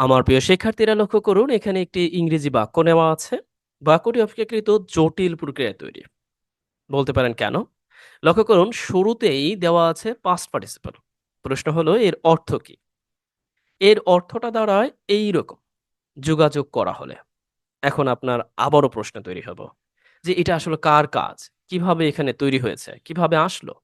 আমার প্রিয় শিক্ষার্থীরা লক্ষ্য করুন, এখানে একটি ইংরেজি বাক্য নেওয়া আছে। বাক্যটি অপেক্ষাকৃত জটিল প্রক্রিয়ায় তৈরি। বলতে পারেন কেন? লক্ষ্য করুন, শুরুতেই দেওয়া আছে পাস্ট পার্টিসিপল। প্রশ্ন হলো এর অর্থ কি? এর অর্থটা দাঁড়ায় এইরকম: যোগাযোগ করা হলে। এখন আপনার আবারও প্রশ্ন তৈরি হলো যে এটা আসলে কার কাজ? কিভাবে এখানে তৈরি হয়েছে? কিভাবে আসলো?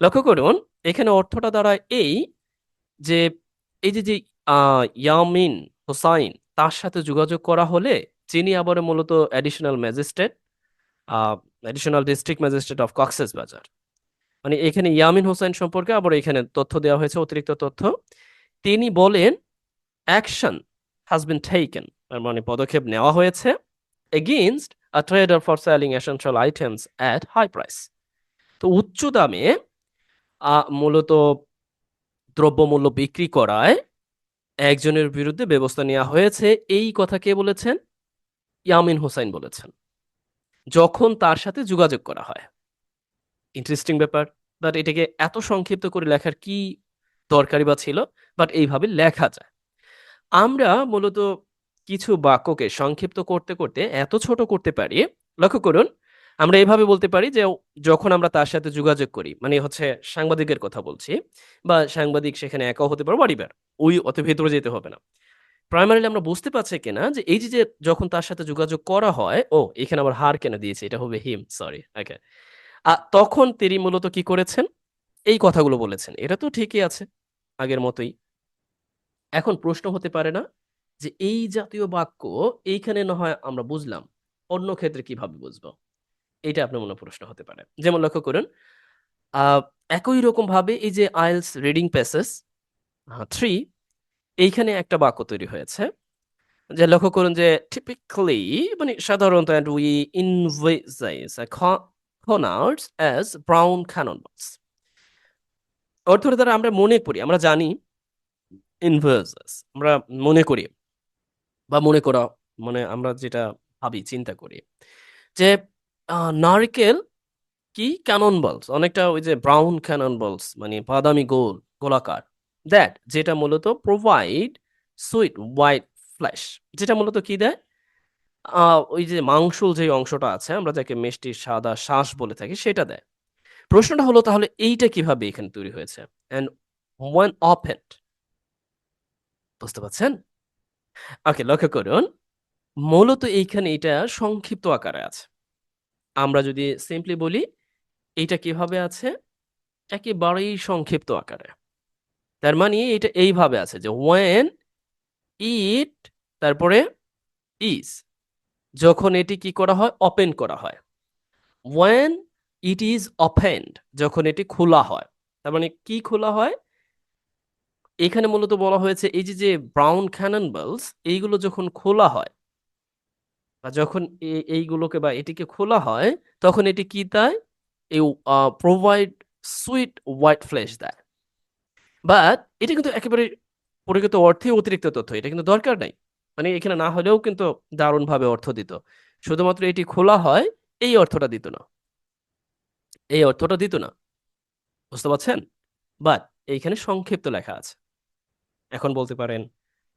লক্ষ্য করুন, এখানে অর্থটা দাঁড়ায় এই যে এই যে ইয়ামিন হোসাইন তার সাথে যোগাযোগ করা হলে, যিনি আবার মূলত uh additional district magistrate of Cox's Bazar. মানে এখানে ইয়ামিন হোসাইন সম্পর্কে আবার এখানে তথ্য দেওয়া হয়েছে, অতিরিক্ত তথ্য। তিনি বলেন, অ্যাকশন হ্যাজ বিন টেকেন, তার মানে পদক্ষেপ নেওয়া হয়েছে, against a trader for selling essential items at high price. তো উচ্চ দামে মূলত দ্রব্যমূল্য বিক্রি করায় একজনের বিরুদ্ধে ব্যবস্থা নেওয়া হয়েছে। এই কথা কে বলেছেন? ইয়ামিন হোসাইন বলেছেন, যখন তার সাথে যোগাযোগ করা হয়। ইন্টারেস্টিং ব্যাপার। বাট এটাকে এত সংক্ষিপ্ত করে লেখার কি দরকারই বা ছিল? বাট এইভাবে লেখা যায়। আমরা মূলত কিছু বাক্যকে সংক্ষিপ্ত করতে করতে এত ছোট করতে পারি। লক্ষ্য করুন, আমরা এভাবে বলতে পারি যে যখন আমরা তার সাথে যোগাযোগ করি, মানে হচ্ছে সাংবাদিকের কথা বলছি, বা সাংবাদিক সেখানে একাও হতে পারে, হোয়াটএভার। ওই অত ভেতরে যেতে হবে না। প্রাইমারিলি আমরা বুঝতে পারছি কিনা যে এই যে যখন তার সাথে যোগাযোগ করা হয়, এখানে আবার হার কেন দিয়েছে, এটা হবে হিম, সরি, ওকে। তখন তিনি মূলত কি করেছেন? এই কথাগুলো বলেছেন। এটা তো ঠিকই আছে, আগের মতোই। এখন প্রশ্ন হতে পারে না যে এই জাতীয় বাক্য এইখানে না হয় আমরা বুঝলাম, অন্য ক্ষেত্রে কিভাবে বুঝবো? এটা আপনার মনে প্রশ্ন হতে পারে। যেমন লক্ষ্য করুন, আ একই রকমভাবে এই যে IELTS রিডিং প্যাসেজ 3, এইখানে একটা বাক্য তৈরি হয়েছে। যে লক্ষ্য করুন যে typically, মানে সাধারণত, and we envisage canards as brown cannonballs। অর্থটা দ্বারা আমরা মনে করি, আমরা জানি, envisage আমরা মনে করি, বা মনে করা, মানে আমরা যেটা ভাবি, চিন্তা করি যে নারকেল কি ক্যানন বলস, অনেকটা ওই যে ব্রাউন ক্যানন বলস, মানে বাদামি গোল, গোলাকার, দ্যাট যেটা মূলত প্রোভাইড সুইট হোয়াইট ফ্ল্যাশ, যেটা মূলত কি দেয়? ওই যে মাংসল যে অংশটা আছে, আমরা যাকে মিষ্টি সাদা শ্বাস বলে থাকি, সেটা দেয়। প্রশ্নটা হলো তাহলে এইটা কিভাবে এখানে তৈরি হয়েছে? এন্ড ওয়ান ওপেন, বুঝতে পারছেন? ওকে, লক্ষ্য করুন, মূলত এইখানে এটা সংক্ষিপ্ত আকারে আছে। আমরা যদি সিম্পলি বলি, এইটা কিভাবে আছে? একেবারেই সংক্ষিপ্ত আকারে। তার মানে এটা এইভাবে আছে যে when it, তারপরে is, যখন এটি কি করা হয়? ওপেন করা হয়। when it is opened, যখন এটি খোলা হয়। তার মানে কি খোলা হয়? এখানে মূলত বলা হয়েছে এই যে ব্রাউন ক্যাননবালস, এইগুলো যখন খোলা হয়, বা যখন এইগুলোকে বা এটিকে খোলা হয়, তখন এটি কি দেয়? এই প্রোভাইড সুইট হোয়াইট ফ্লেশ দেয়। বাট এটা কিন্তু একেবারে প্রকৃত অর্থে অতিরিক্ত তথ্য। এটা কিন্তু দরকার নাই। মানে এখানে না হলেও কিন্তু দারুণভাবে অর্থ দিত। শুধুমাত্র এটি খোলা হয়, এই অর্থটা দিত না। এই অর্থটা দিত না। বুঝতে পারছেন? বাট এইখানে সংক্ষিপ্ত লেখা আছে। এখন বলতে পারেন,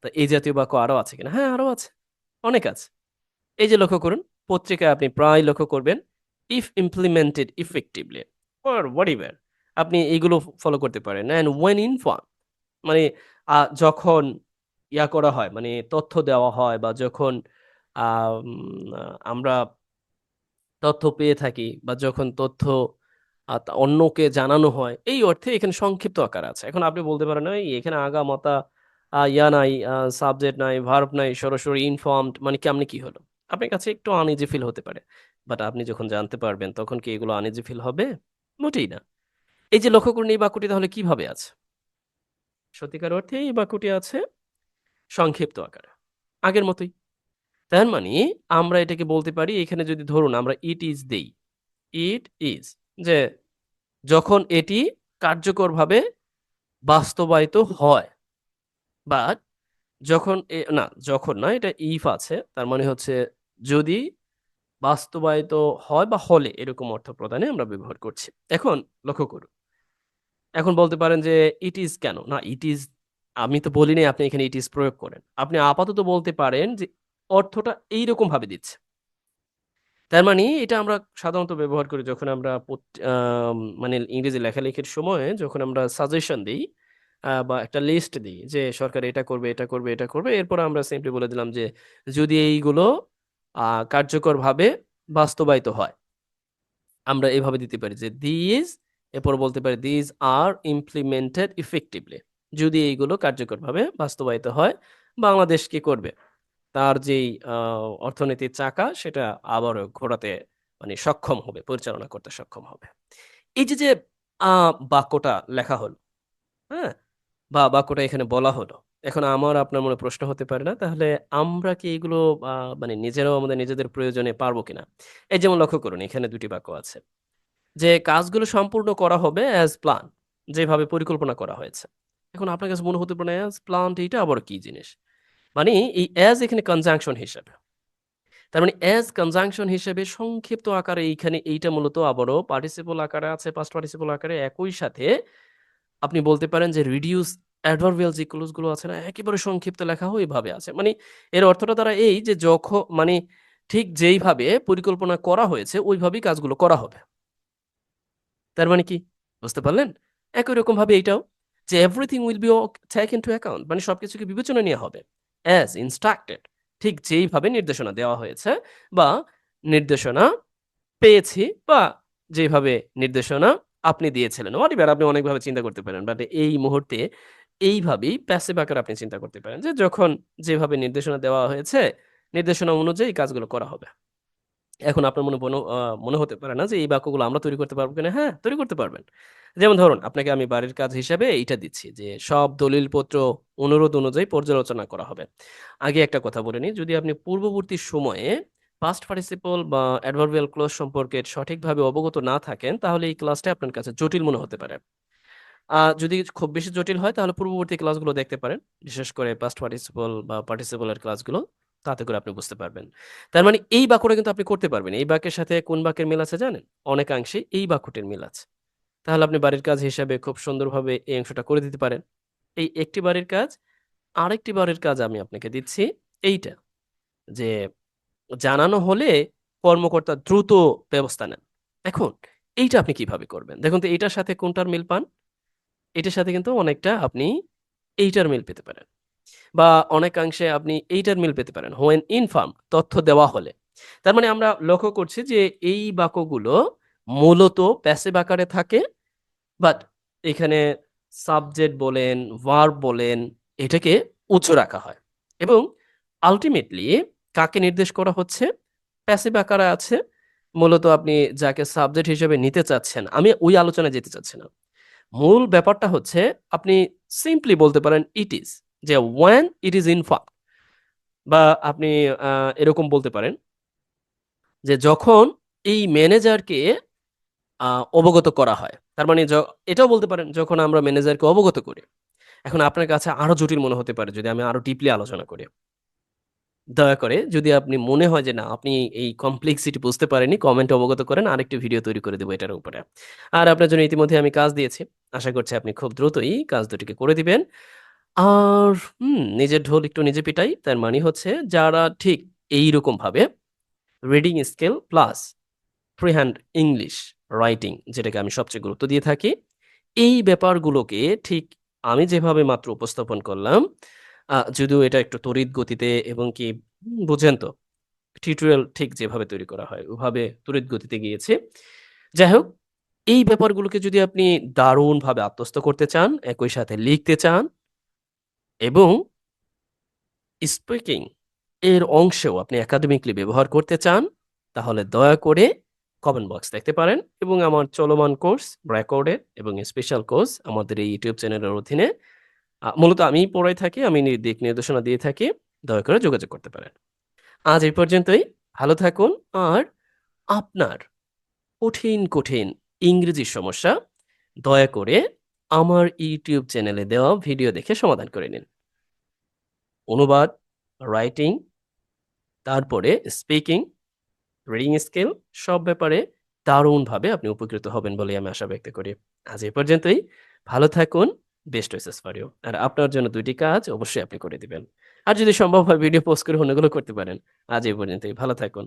তা এই জাতীয় বাক্য আরো আছে কিনা? হ্যাঁ, আরো আছে। অনেক আছে। এই যে লক্ষ্য করুন, পত্রিকায় আপনি প্রায় লক্ষ্য করবেন, if implemented effectively or whatever. আপনি এইগুলো ফলো করতে পারেন। অ্যান্ড ওয়েন ইনফর্মড, মানে যখন করা হয়, মানে তথ্য দেওয়া হয়, বা যখন আম আমরা তথ্য পেয়ে থাকি, বা যখন তথ্য অন্যকে জানানো হয়, এই অর্থে এখানে সংক্ষিপ্ত আকার আছে। এখন আপনি বলতে পারেন, "এই এখানে আগামাথা নাই, সাবজেক্ট নাই, ভার্ব নাই, সরাসরি ইনফর্মড, মানে কেমনে কি হলো?" আপনার কাছে একটু আনইজি ফিল হতে পারে। বাট আপনি যখন জানতে পারবেন, তখন কি এগুলো আনইজি ফিল হবে? মোটেই না। এই যে লক্ষ্য করুন, এই বাক্যটি তাহলে কিভাবে আছে? সত্যিকার অর্থে এই বাক্যটি আছে সংক্ষিপ্ত আকারে। আগের মতোই। তার মানে আমরা এটাকে বলতে পারি, এখানে যদি ধরুন আমরা ইট ইজ দেই। ইট ইজ, যে যখন এটি কার্যকরভাবে বাস্তবায়িত হয়। বাট যখন না, যখন না, এটা ইফ আছে। তার মানে হচ্ছে যদি বাস্তবায়িত হয় বা হলে, এরকম অর্থ প্রদানে আমরা ব্যবহার করছি। এখন লক্ষ্য করুন। এখন বলতে পারেন যে ইট ইজ কেন? না, ইট ইজ আমি তো বলিনি আপনি এখানে ইট ইজ প্রয়োগ করেন। আপনি আপাতত বলতে পারেন যে অর্থটা এইরকম ভাবে দিচ্ছে। তার মানে এটা আমরা সাধারণত ব্যবহার করি যখন আমরা মানে ইংরেজি লেখালেখির সময়ে যখন আমরা সাজেশন দেই বা একটা লিস্ট দিই যে সরকার এটা করবে, এটা করবে, এটা করবে। এরপর আমরা সিম্পলি বলে দিলাম যে যদি এইগুলো কার্যকরভাবে বাস্তবায়িত হয়। আমরা এভাবে দিতে পারি যে এরপর বলতে পারি দিজ আর ইমপ্লিমেন্টেড ইফেক্টিভলি। যদি এইগুলো কার্যকরভাবে বাস্তবায়িত হয়, বাংলাদেশ কি করবে? তার যেই অর্থনীতির চাকা সেটা আবারও ঘোরাতে মানে সক্ষম হবে, পরিচালনা করতে সক্ষম হবে। এই যে বাক্যটা লেখা হলো, হ্যাঁ? বা বাক্যটা এখানে বলা হলো। এখন আমার আপনার মনে প্রশ্ন হতে পারে না, তাহলে আমরা কি এগুলো আ মানে নিজেরাও আমাদের নিজেদের প্রয়োজনে পারবো কিনা? এই যেমন লক্ষ্য করুন এখানে ২ টি বাক্য আছে। যে কাজগুলো সম্পূর্ণ করা হবে অ্যাজ প্ল্যান, যেভাবে পরিকল্পনা করা হয়েছে। এখন আপনার কাছে মনে হতে পারে অ্যাজ প্ল্যান্ড এইটা আবার কি জিনিস? মানে এই অ্যাজ এখানে কনজাংশন হিসেবে। তার মানে অ্যাজ কনজাংশন হিসেবে সংক্ষিপ্ত আকারে এইখানে এইটা মূলত আবারও পার্টিসিপল আকারে আছে, পাস্ট পার্টিসিপল আকারে একই সাথে আপনি বলতে পারেন যে রিডিউস অ্যাডভার্বিয়াল যে ক্লজ গুলো আছে না একেবারে সংক্ষিপ্ত লেখা ওইভাবে আছে। মানে এর অর্থটা দ্বারা এই যে মানে ঠিক যেইভাবে পরিকল্পনা করা হয়েছে ওইভাবেই কাজগুলো করা হবে। তার মানে কি? বুঝতে পারলেন? একই রকমভাবে এইটাও যে everything will be taken into account মানে সবকিছুকে বিবেচনায় নেয়া হবে। অ্যাজ ইনস্ট্রাক্টেড ঠিক যেইভাবে নির্দেশনা দেওয়া হয়েছে বা নির্দেশনা পেয়েছি বা যেভাবে নির্দেশনা আপনি দিয়েছিলেন। হোয়াটএভার আপনি অনেকভাবে চিন্তা করতে পারেন। বাট এই মুহূর্তে এইভাবেই প্যাসিভ আকারে আপনি চিন্তা করতে পারেন যে যখন যেভাবে নির্দেশনা দেওয়া হয়েছে, নির্দেশনা অনুযায়ী কাজগুলো করা হবে। এখন আপনার মনে হতে পারে না যে এই বাক্যগুলো আমরা তৈরি করতে পারবো কিনা? হ্যাঁ, তৈরি করতে পারবেন। যেমন ধরুন আপনাকে আমি বাড়ির কাজ হিসাবে এইটা দিচ্ছি যে সব দলিলপত্র অনুরোধ অনুযায়ী পর্যালোচনা করা হবে। আগে একটা কথা বলে নিই, যদি আপনি পূর্ববর্তী সময়ে পাস্ট পার্টিসিপল বা অ্যাডভার্বিয়াল ক্লজ সম্পর্কে সঠিকভাবে অবগত না থাকেন, তাহলে এই ক্লাসটা আপনার কাছে জটিল মনে হতে পারে। যদি খুব বেশি জটিল হয় তাহলে পূর্ববর্তী ক্লাসগুলো দেখতে পারেন। বিশেষ করে পাস্ট পার্টিসিপল বা পার্টিসিপল এর ক্লাসগুলো। তাতে করে আপনি বুঝতে পারবেন। তার মানে এই বাক্যটা কিন্তু আপনি করতে পারবেন। এই বাক্যের সাথে কোন বাক্যের মিল আছে জানেন? অনেকাংশেই এই বাক্যটির মিল আছে। তাহলে আপনি বাড়ির কাজ হিসাবে খুব সুন্দরভাবে এই অংশটা করে দিতে পারেন। এই একটি বাড়ির কাজ, আরেকটি বাড়ির কাজ আমি আপনাকে দিচ্ছি এইটা যে জানানো হলে কর্মকর্তা দ্রুত ব্যবস্থা নেন। এখন এইটা আপনি কিভাবে করবেন? দেখুন তো এইটার সাথে কোনটার মিল পান? এটার সাথে কিন্তু অনেকটা আপনি এইটার মিল পেতে পারেন। বা অনেকাংশে আপনি এইটার মিল পেতে পারেন। when informed তথ্য দেওয়া হলে। তার মানে আমরা লক্ষ্য করছি যে এই বাক্যগুলো মূলত প্যাসিভ আকারে থাকে। বাট এখানে সাবজেক্ট বলেন, ভার্ব বলেন এটাকে উঁচু রাখা হয়। এবং আল্টিমেটলি কাকে নির্দেশ করা হচ্ছে? প্যাসিভ আকারে আছে। মূলত আপনি যাকে সাবজেক্ট হিসেবে নিতে চাচ্ছেন, আমি ওই আলোচনায় যেতে চাচ্ছি না। মূল ব্যাপারটা হচ্ছে আপনি সিম্পলি বলতে পারেন ইট ইজ যে when it is informed বা আপনি আ এরকম বলতে পারেন যে যখন এই ম্যানেজারকে আ অবগত করা হয়। তার মানে এটাও বলতে পারেন যখন আমরা ম্যানেজারকে অবগত করি। এখন আপনার কাছে আরো জটিল মনে হতে পারে যদি আমি আরো ডিপলি আলোচনা করি। দয়া করে যদি আপনি মনে হয় যে না আপনি এই কমপ্লেক্সিটি বুঝতে পারেননি কমেন্টে অবগত করেন আরেকটি ভিডিও তৈরি করে দেব এটার উপরে। আর আপনার জন্য ইতিমধ্যে আমি কাজ দিয়েছি। আশা করছি আপনি খুব দ্রুতই কাজ দুটিকে করে দিবেন। আর নিজের ঢোল একটু নিজে পিটাই। তার মানে হচ্ছে যারা ঠিক এইরকমভাবে reading skill plus free hand English writing যেটাকে আমি সবচেয়ে গুরুত্ব দিয়ে থাকি। এই ব্যাপারগুলোকে ঠিক আমি যেভাবে মাত্র উপস্থাপন করলাম, যদিও এটা একটু তড়িৎ গতিতে এবং কি বুঝেন তো টিউটোরিয়াল ঠিক যেভাবে তৈরি করা হয় ওভাবে তড়িৎ গতিতে গিয়েছে। যাই হোক, এই ব্যাপারগুলোকে যদি আপনি দারুণভাবে আত্মস্থ করতে চান, একই সাথে লিখতে চান এবং স্পিকিং এর অংশেও আপনি একাডেমিকলি ব্যবহার করতে চান, তাহলে দয়া করে কমেন্ট বক্স দেখতে পারেন এবং আমার চলমান কোর্স, রেকর্ডেড এবং স্পেশাল কোর্স আমাদের এই ইউটিউব চ্যানেলের অধীনে মূলত আমিই পড়াই থাকি, আমি দিক নির্দেশনা দিয়ে থাকি। দয়া করে যোগাযোগ করতে পারেন। আজ এই পর্যন্তই। ভালো থাকুন আর আপনার কঠিন ইংরেজির সমস্যা দয়া করে আমার ইউটিউব চ্যানেলে দেওয়া ভিডিও দেখে সমাধান করে নিন। অনুবাদ, রাইটিং, তারপরে স্পিকিং, রিডিং স্কিল সব ব্যাপারে দারুণভাবে আপনি উপকৃত হবেন বলেই আমি আশা ব্যক্ত করি। আজ এই পর্যন্তই। ভালো থাকুন। Best wishes for you. আর আপনার জন্য ২ টি কাজ অবশ্যই আপনি করে দিবেন। আর যদি সম্ভব হয় ভিডিও পোস্ট করে অন্যগুলো করতে পারেন। আজ এই পর্যন্তই। ভালো থাকুন।